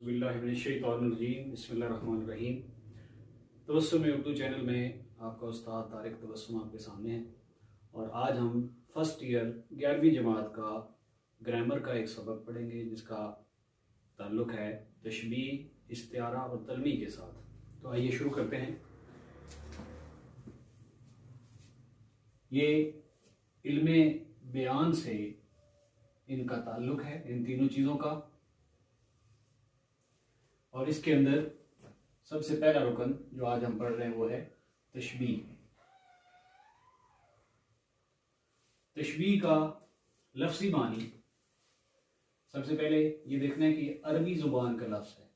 बिस्मिल्लाहिर्रहमानिर्रहीम बिस्मिल्लाहिर्रहमानिर्रहीम। तबस्सुम उर्दू चैनल में आपका उस्ताद तारिक तबस्सुम आपके सामने है और आज हम फर्स्ट ईयर 11वीं जमात का ग्रामर का एक सबक पढ़ेंगे जिसका ताल्लुक़ है तशबीह, इस्तिआरा और तलमी के साथ। तो आइए शुरू करते हैं। ये इल्मे बयान से इनका ताल्लुक़ है, इन तीनों चीज़ों का। और इसके अंदर सबसे पहला रुकन जो आज हम पढ़ रहे हैं वो है तशबीह। तशबीह का लफ्ज़ी मानी सबसे पहले ये देखना है कि अरबी ज़ुबान का लफ्ज़ है।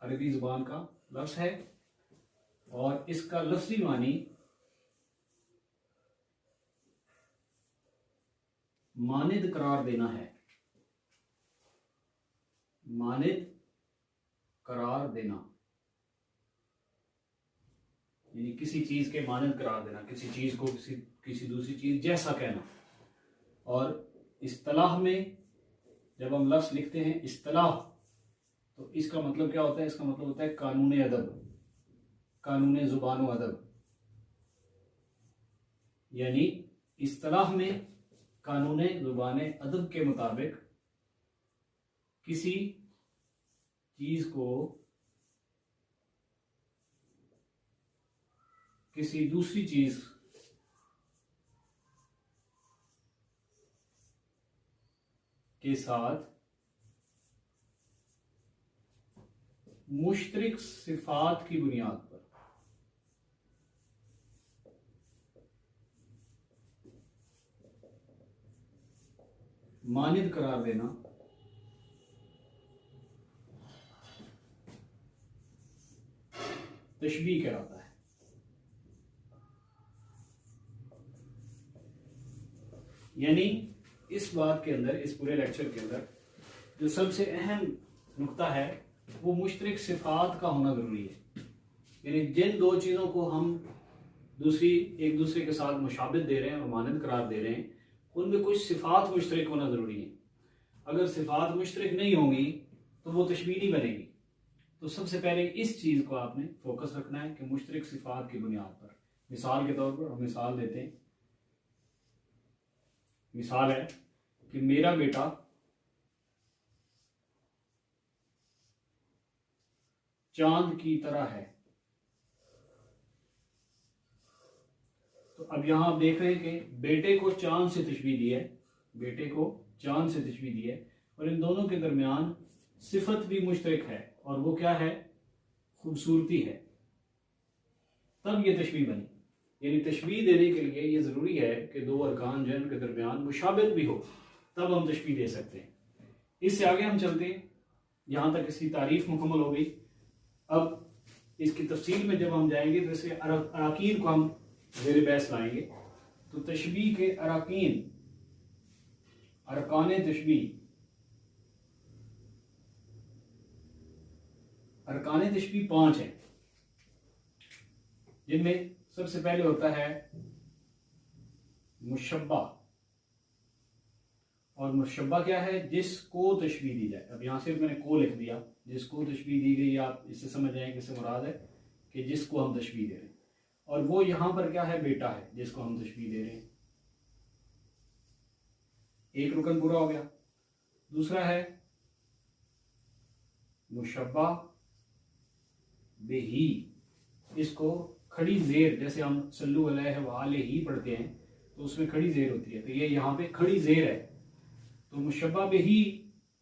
अरबी ज़ुबान का लफ्ज़ है और इसका लफ्ज़ी मानी मानिद करार देना है। मानिद करार देना यानी किसी चीज के मानिद करार देना, किसी चीज को किसी दूसरी चीज जैसा कहना। और इस्तिलाह में जब हम लफ्ज लिखते हैं इस्तिलाह, तो इसका मतलब क्या होता है? इसका मतलब होता है कानून अदब, कानून ज़ुबान व अदब। यानी इस्तिलाह में कानून ज़ुबान अदब के मुताबिक किसी चीज को किसी दूसरी चीज के साथ मुश्तरिक सिफात की बुनियाद पर मानिद करार देना तशबीह कहलाता है। यानी इस बात के अंदर, इस पूरे लेक्चर के अंदर जो सबसे अहम नुक्ता है वो मुश्तरिक सिफात का होना जरूरी है। यानी जिन दो चीज़ों को हम एक दूसरे के साथ मुशाबित दे रहे हैं और मानिद करार दे रहे हैं, उनमें कुछ सिफात मुश्तरिक होना ज़रूरी है। अगर सिफात मुश्तरिक नहीं होंगी तो वो तशबीह नहीं बनेगी। तो सबसे पहले इस चीज़ को आपने फोकस रखना है कि मुश्तरिक सिफात की बुनियाद पर। मिसाल के तौर पर हम मिसाल देते हैं। मिसाल है कि मेरा बेटा चांद की तरह है। तो अब यहां आप देख रहे हैं कि बेटे को चांद से तशबीह दी है, बेटे को चांद से तशबीह दी है, और इन दोनों के दरमियान सिफत भी मुश्तरक है और वो क्या है? खूबसूरती है। तब ये तशबीह बनी। यानी तशबीह देने के लिए ये ज़रूरी है कि दो अरकान जो के दरमियान मुशाबित भी हो, तब हम तशबीह दे सकते हैं। इससे आगे हम चलते हैं। यहाँ तक इसकी तारीफ मुकम्मल हो गई। अब इसकी तफसील में जब हम जाएंगे तो इसके अराकीन को हम ज़ेर बहस लाएंगे। तो तशबीह के अराकीन, अरकान तशबीह, अरकान तशबीह 5 हैं, जिनमें सबसे पहले होता है मुशब्बा। और मुशब्बा क्या है? जिसको तशबीह दी जाए। अब यहां सिर्फ मैंने को लिख दिया, जिसको तशबीह दी गई, आप इससे समझ जाएंगे इससे मुराद है कि जिसको हम तशबीह दे रहे हैं। और वो यहां पर क्या है? बेटा है जिसको हम तशबीह दे रहे हैं। एक रुकन पूरा हो गया। दूसरा है मुशब्बा बिही। इसको खड़ी जेर, जैसे हम सल्लु अलैहि व आलिही पढ़ते हैं तो उसमें खड़ी जेर होती है, तो ये यहाँ पे खड़ी जेर है। तो मुशब्बा बिही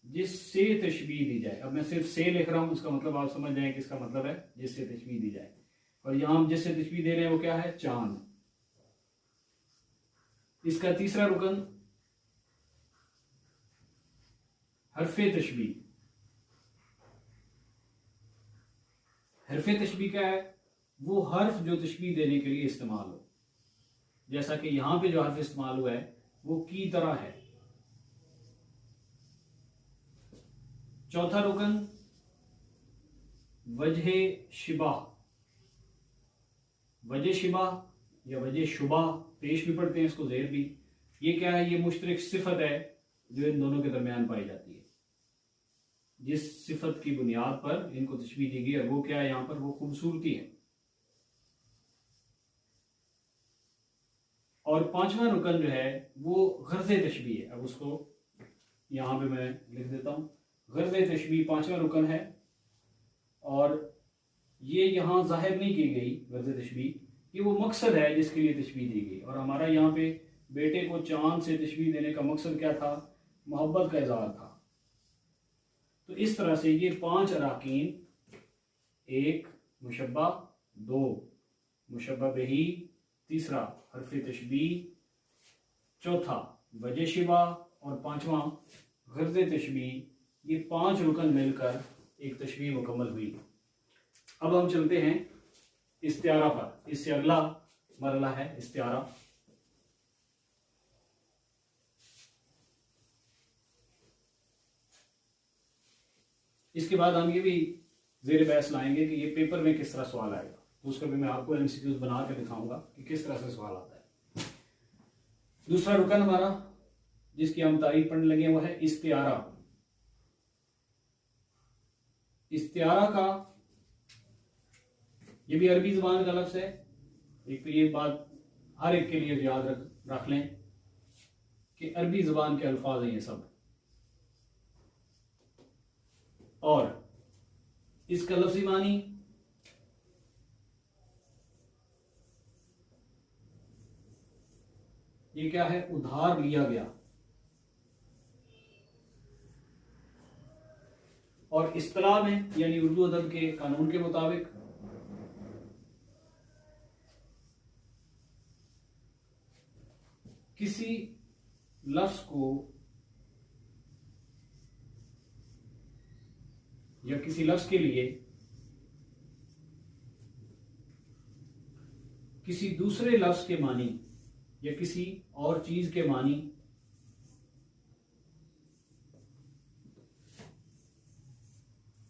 जिससे तशबीह दी जाए। अब मैं सिर्फ से लिख रहा हूं, उसका मतलब आप समझ जाएं कि इसका मतलब है जिससे तशबीह दी जाए। और यहां हम जिससे तशबीह दे रहे हैं वो क्या है? चांद। इसका तीसरा रुकन हरफे तशबीह। हरफे तशबीह क्या है? वो हर्फ जो तशबीह देने के लिए इस्तेमाल हो। जैसा कि यहां पे जो हर्फ इस्तेमाल हुआ है वो की तरह है। चौथा रुकन वजह शिबा। वजह शिबा या वजह शुबा, पेश भी पढ़ते हैं इसको, जेर भी। ये क्या है? ये मुश्तरक सिफत है जो इन दोनों के दरमियान पाई जाती है, जिस सिफत की बुनियाद पर इनको तशबीह दी गई है। वो क्या है यहाँ पर? वो खूबसूरती है। और पांचवा रुकन जो है वो गर्ज़ तशबीह है। अब उसको यहाँ पे मैं लिख देता हूँ। गर्ज़ तशबीह पांचवा रुकन है, और ये यहाँ जाहिर नहीं की गई गर्ज़ तशबीह, कि वो मकसद है जिसके लिए तशबीह दी गई। और हमारा यहाँ पे बेटे को चांद से तशबीह देने का मकसद क्या था? मोहब्बत का इज़हार था। तो इस तरह से ये 5 अराकीन, 1 मुशब्बा, 2 मुशब्बा बिही, तीसरा हर्फ तशबीह, चौथा वजह शिबा, और पांचवा गर्ज़ तशबीह, ये 5 रुकन मिलकर एक तशबीह मुकम्मल हुई। अब हम चलते हैं इस्तिआरा पर। इससे अगला मरला है इस्तिआरा। इसके बाद हम ये भी ज़ेर बहस लाएंगे कि ये पेपर में किस तरह सवाल आएगा, तो उसका भी मैं आपको एमसीक्यूज बना के दिखाऊंगा कि किस तरह से सवाल आता है। दूसरा रुकन हमारा जिसकी हम तारीफ पढ़ने लगे वो है इस्तिआरा। इस्तिआरा का ये भी अरबी ज़बान का लफ्ज़ है। एक तो ये बात हर एक के लिए याद रख लें कि अरबी ज़बान के अल्फाज हैं ये सब, और इसका लफ्ज़ी मानी ये क्या है? उधार लिया गया। और इस्तिलाह में यानी उर्दू अदब के कानून के मुताबिक किसी लफ्ज़ को या किसी लफ्ज़ के लिए किसी दूसरे लफ्ज़ के मानी या किसी और चीज के मानी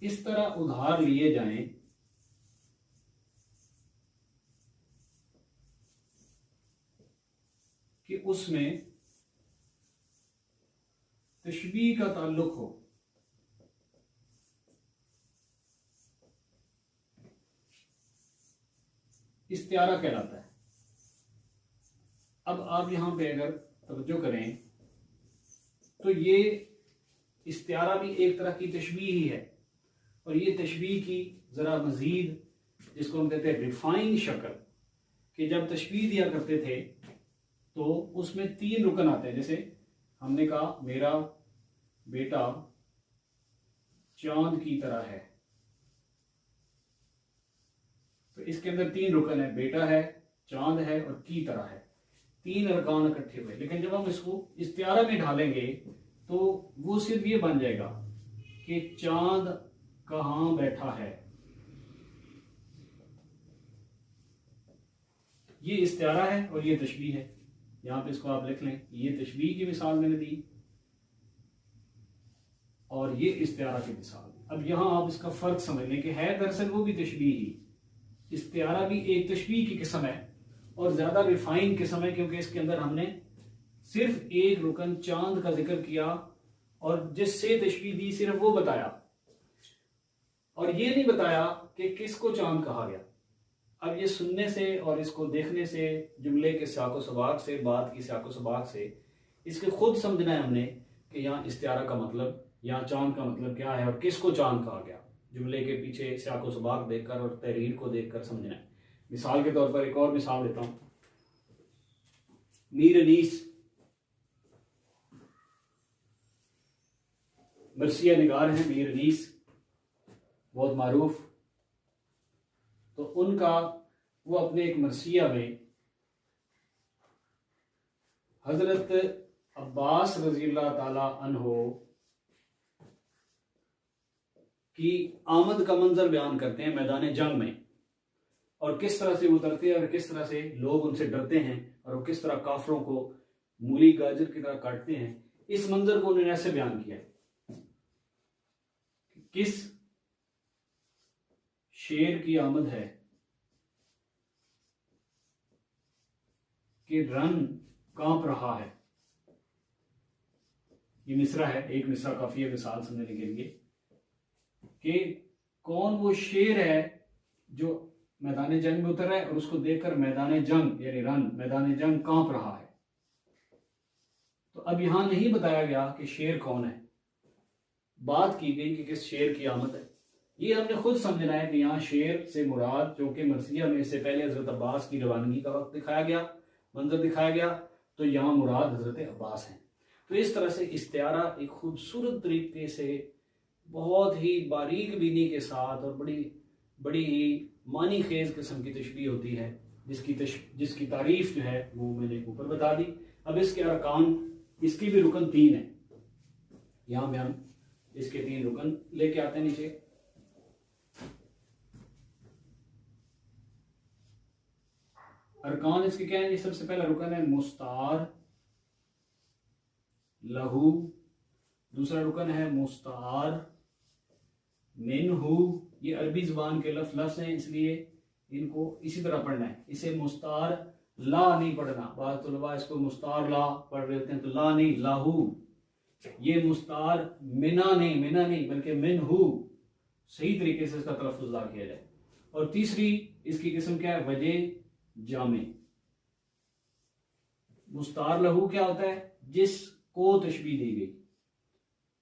इस तरह उधार लिए जाएं कि उसमें तशबीह का ताल्लुक हो। इस्तिआरा कहलाता है। अब आप यहां पे अगर तवज्जो करें तो ये इस्तिआरा भी एक तरह की तशबीह ही है, और ये तशबीह की ज़रा मज़ीद जिसको हम कहते हैं रिफाइंड शक्ल, कि जब तशबीह दिया करते थे तो उसमें 3 रुकन आते हैं। जैसे हमने कहा मेरा बेटा चांद की तरह है, तो इसके अंदर 3 रुकन है, बेटा है, चांद है और की तरह है। 3 अरकान इकट्ठे हुए। लेकिन जब हम इसको इस्तिआरा में ढालेंगे तो वो सिर्फ ये बन जाएगा कि चांद कहां बैठा है। ये इस्तिआरा है और ये तशबीह है। यहां पे इसको आप लिख लें, ये तशबीह की मिसाल मैंने दी और ये इस्तिआरा की मिसाल। अब यहां आप इसका फर्क समझ लें कि है दरअसल वो भी तशबीह ही। इस्तिआरा भी एक तशबीह की किस्म है और ज्यादा रिफाइन किस्म है, क्योंकि इसके अंदर हमने सिर्फ एक रुकन चांद का जिक्र किया और जिससे तशबीह दी सिर्फ वो बताया, और ये नहीं बताया कि किसको चांद कहा गया। अब ये सुनने से और इसको देखने से, जुमले के साको सबाक से, बात की साको सबाक से, इसके खुद समझना है हमने कि यहाँ इस्तिआरा का मतलब, यहाँ चांद का मतलब क्या है और किसको चांद कहा गया। जुमले के पीछे साको सबाक देखकर और तहरीर को देखकर समझना है। मिसाल के तौर पर एक और मिसाल देता हूं। मीर अनीस मरसिया निगार हैं, मीर अनीस बहुत मारूफ। तो उनका वो अपने एक मरसिया में हजरत अब्बास रज़ियल्लाहु ताला अन्हो की आमद का मंजर बयान करते हैं मैदान जंग में, और किस तरह से उतरते हैं और किस तरह से लोग उनसे डरते हैं और वो किस तरह काफरों को मूली गाजर की तरह काटते हैं। इस मंजर को उन्होंने ऐसे बयान किया, किस शेर की आमद है कि रन कांप रहा है, ये मिसरा है, एक मिसरा काफी है मिसाल समझने के लिए कि कौन वो शेर है जो मैदान जंग में उतर है और उसको देखकर मैदान जंग यानी रन मैदान जंग कांप रहा है। तो अब यहां नहीं बताया गया कि शेर कौन है, बात की गई कि किस शेर की आमद है। ये हमने खुद समझना है कि यहाँ शेर से मुराद जो कि मरसिया में इससे पहले हजरत अब्बास की रवानगी का वक्त दिखाया गया, मंजर दिखाया गया, तो यहाँ मुराद हजरत अब्बास हैं। तो इस तरह से इस्तिआरा एक खूबसूरत तरीके से बहुत ही बारीक बीनी के साथ और बड़ी ही मानी खेज किस्म की तशबीह होती है, जिसकी तारीफ जो है वो मैंने ऊपर बता दी। अब इसके अरकान, इसकी भी रुकन 3 है। यहाँ पे हम इसके 3 रुकन लेके आते हैं नीचे। अरकान इसके क्या है? सबसे पहला रुकन है मुस्तार लहू, दूसरा रुकन है मुस्तार मिनहू। ये अरबी जुबान के लफ्ज़ हैं इसलिए इनको इसी तरह पढ़ना है। इसे मुस्तार ला नहीं पढ़ना, बाद तुलबा इसको मुस्तार ला पढ़ रहे होते हैं, तो ला नहीं लाहू। ये मुस्तार मिना नहीं बल्कि मिनहू, सही तरीके से इसका तलफ़्फ़ुज़ ला किया जाए। और तीसरी इसकी किस्म क्या है? वजह जामे। मुस्तार लहू क्या होता है? जिसको तशबीह दी गई।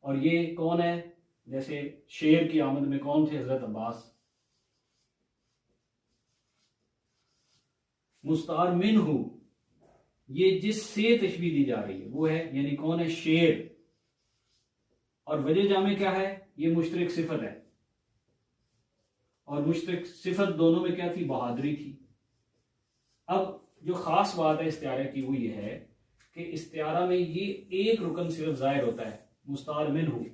और ये कौन है? जैसे शेर की आमद में कौन थे? हजरत अब्बास। मुस्तार मिनहू, ये जिससे तशबीह दी जा रही है वो है, यानी कौन है? शेर। और वजह जामे क्या है? ये मुश्तरक सिफत है। और मुश्तरक सिफत दोनों में क्या थी? बहादुरी थी। अब जो खास बात है इस्तिआरा की वो ये है कि इस्तिआरा में ये एक रुकन सिर्फ जाहिर होता है, मुस्तार मिनहू।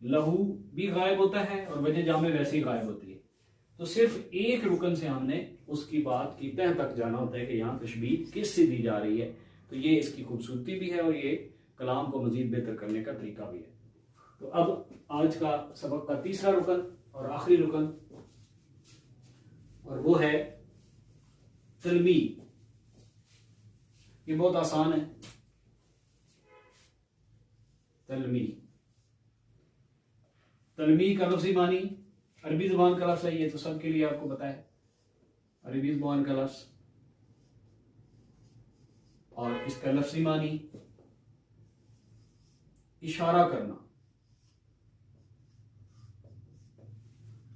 लहू भी गायब होता है और वजह जामे वैसे ही गायब होती है। तो सिर्फ एक रुकन से हमने उसकी बात की तह तक जाना होता है कि यहाँ तशबीह किससे दी जा रही है। तो ये इसकी खूबसूरती भी है और ये कलाम को मजीद बेहतर करने का तरीका भी है। तो अब आज का सबक का तीसरा रुकन और आखिरी रुकन, और वो है तलमी। ये बहुत आसान है। तलमी का लफ्ज़ी मानी अरबी जुबान का लफ्ज़ है, ये तो सबके लिए आपको पता है, अरबी जुबान का लफ्ज़। और इसका लफ्ज़ी मानी इशारा करना।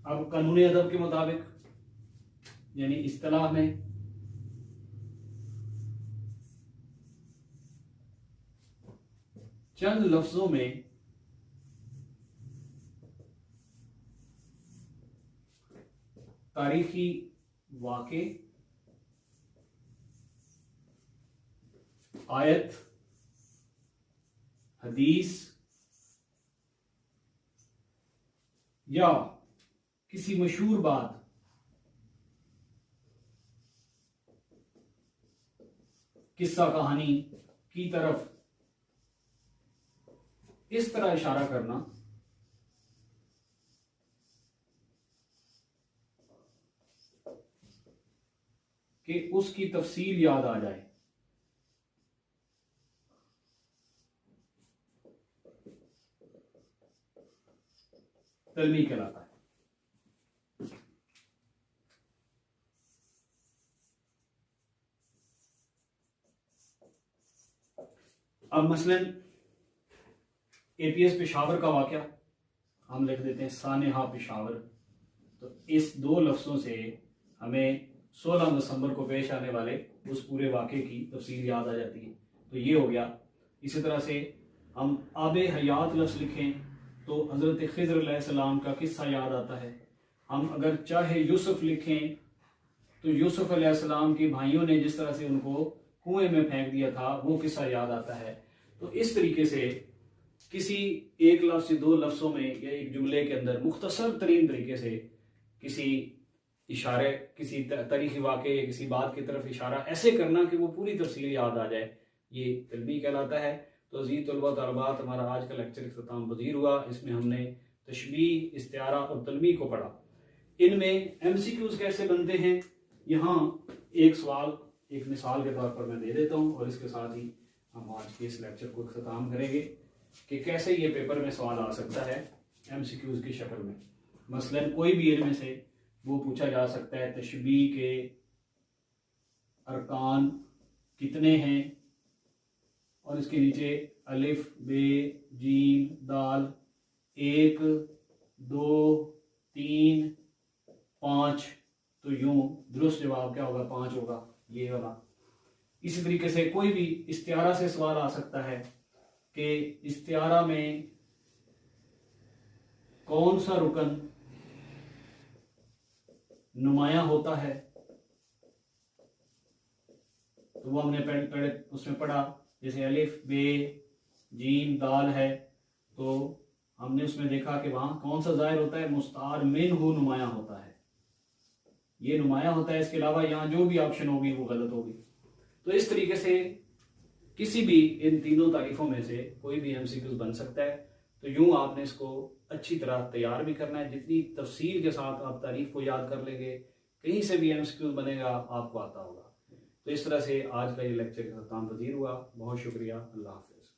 अब कानूनी अदब के मुताबिक यानी इस्तिलाह में चंद लफ्जों में तारीखी वाक़े, आयत, हदीस या किसी मशहूर बात किस्सा कहानी की तरफ इस तरह इशारा करना कि उसकी तफसील याद आ जाए। तलमी कहलाता है। अब मसलन एपीएस पेशावर का वाकया हम लिख देते हैं सानेहा पेशावर। तो इस 2 लफ्ज़ों से हमें 16 दिसंबर को पेश आने वाले उस पूरे वाक़े की तफसील याद आ जाती है। तो ये हो गया। इसी तरह से हम आबे हयात लफ्ज़ लिखें तो हज़रत खिज़र अलैहिस्सलाम का किस्सा याद आता है। हम अगर चाहे यूसुफ लिखें तो यूसुफ अलैहिस्सलाम के भाइयों ने जिस तरह से उनको कुएं में फेंक दिया था वो किस्सा याद आता है। तो इस तरीके से किसी एक लफ्ज़ से 2 लफ्ज़ों में या एक जुमले के अंदर मुख्तसर तरीन तरीके से किसी इशारे, किसी तारीखी वाक़े या किसी बात की तरफ इशारा ऐसे करना कि वो पूरी तफसील याद आ जाए, ये तलमी कहलाता है। तो अज़ीज़ तलबा तलबात, हमारा आज का लेक्चर इख्तिताम पज़ीर हुआ। इसमें हमने तशबीह, इस्तिआरा और तलमी को पढ़ा। इनमें MCQs कैसे बनते हैं, यहाँ एक सवाल एक मिसाल के तौर पर मैं दे देता हूँ और इसके साथ ही हम आज के इस लेक्चर को इख्तिताम करेंगे। कि कैसे ये पेपर में सवाल आ सकता है एमसीक्यूज की शक्ल में। मसलन कोई भी इनमें से वो पूछा जा सकता है तशबीह के अरकान कितने हैं, और इसके नीचे अलिफ बे जीम दाल 1 2 3 5, तो यूं दुरुस्त जवाब क्या होगा? 5 होगा, ये वाला। इसी तरीके से कोई भी इस्तिआरा से सवाल आ सकता है कि इस्तिआरा में कौन सा रुकन नुमाया होता है, तो वो हमने पहले उसमें पढ़ा। जैसे अलिफ बे जीम दाल है, तो हमने उसमें देखा कि वहां कौन सा ज़ाहिर होता है? मुस्तार मिन हु नुमाया होता है, ये नुमाया होता है। इसके अलावा यहाँ जो भी ऑप्शन होगी वो गलत होगी। तो इस तरीके से किसी भी इन तीनों तारीफों में से कोई भी एमसीक्यूज बन सकता है। तो यूं आपने इसको अच्छी तरह तैयार भी करना है। जितनी तफसील के साथ आप तारीफ को याद कर लेंगे, कहीं से भी एमसीक्यूज बनेगा आपको आता होगा। तो इस तरह से आज का ये लेक्चर का काम पजीर हुआ। बहुत शुक्रिया। अल्लाह हाफिज़।